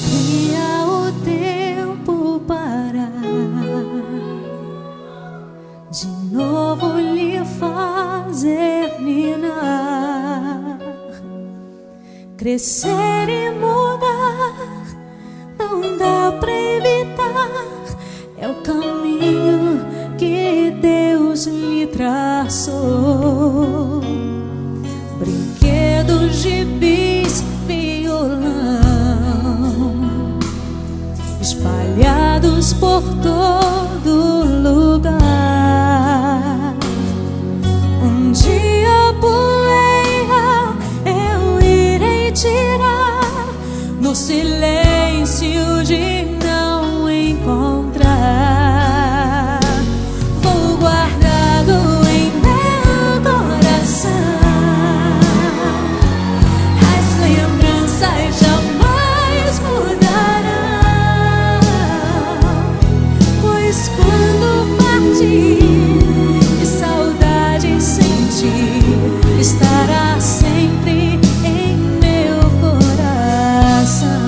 Via o tempo parar, de novo lhe fazer ninar, crescer e mudar, não dá pra evitar. É o caminho que Deus lhe traçou. Brinquedos, gibis, violão, espalhados por todo lugar. Um dia a poeira eu irei tirar, no silêncio de não encontrar. Vou guardá-lo em meu coração, as lembranças jamais mudarão, pois quando partir e saudade sentir, estará sempre em meu coração.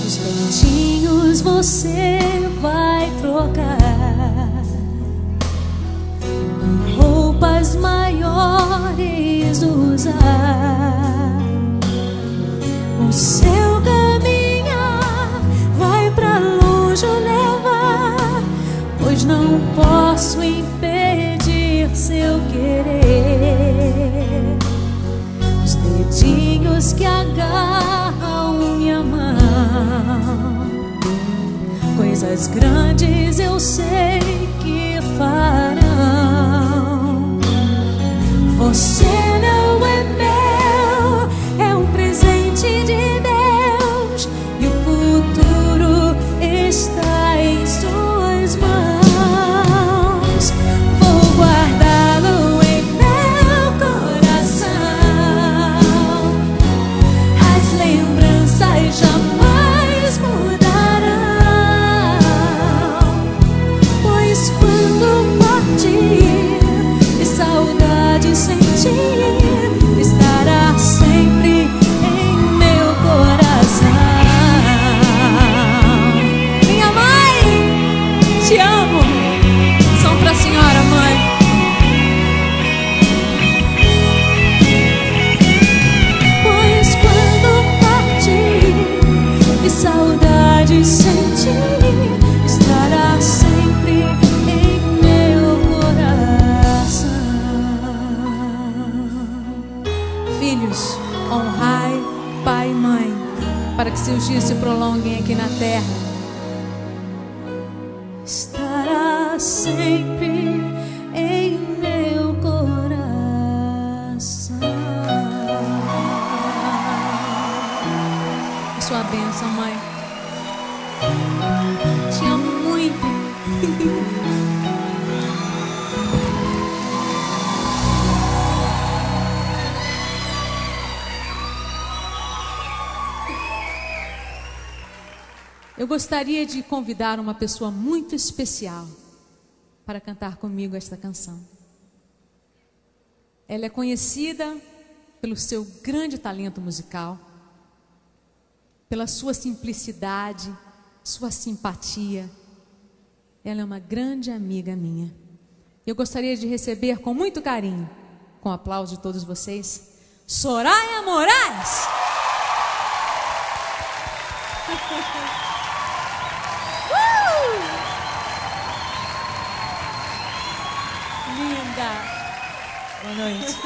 Os leitinhos você vai trocar, roupas maiores usar. O seu caminhar vai pra longe levar, pois não posso impedir seu querer. Os dedinhos que agarram minha mão, coisas grandes eu sei que farão. Você não é meu, é um presente de Deus, e o futuro está em suas mãos. Vou guardá-lo em meu coração, as lembranças jamais mudarão, pois quando partir e saudade sentir, estará sempre em meu coração. Minha mãe, te amo. São pra senhora, mãe. Pois quando partir e saudade sentir, estará sempre em meu coração. Filhos, honrai pai e mãe, para que seus dias se prolonguem aqui na terra. Estará sempre em meu coração. Sua bênção, mãe. Te amo muito. Eu gostaria de convidar uma pessoa muito especial para cantar comigo esta canção. Ela é conhecida pelo seu grande talento musical, pela sua simplicidade, sua simpatia. Ela é uma grande amiga minha. Eu gostaria de receber com muito carinho, com o aplauso de todos vocês, Soraya Moraes. Linda! Boa noite.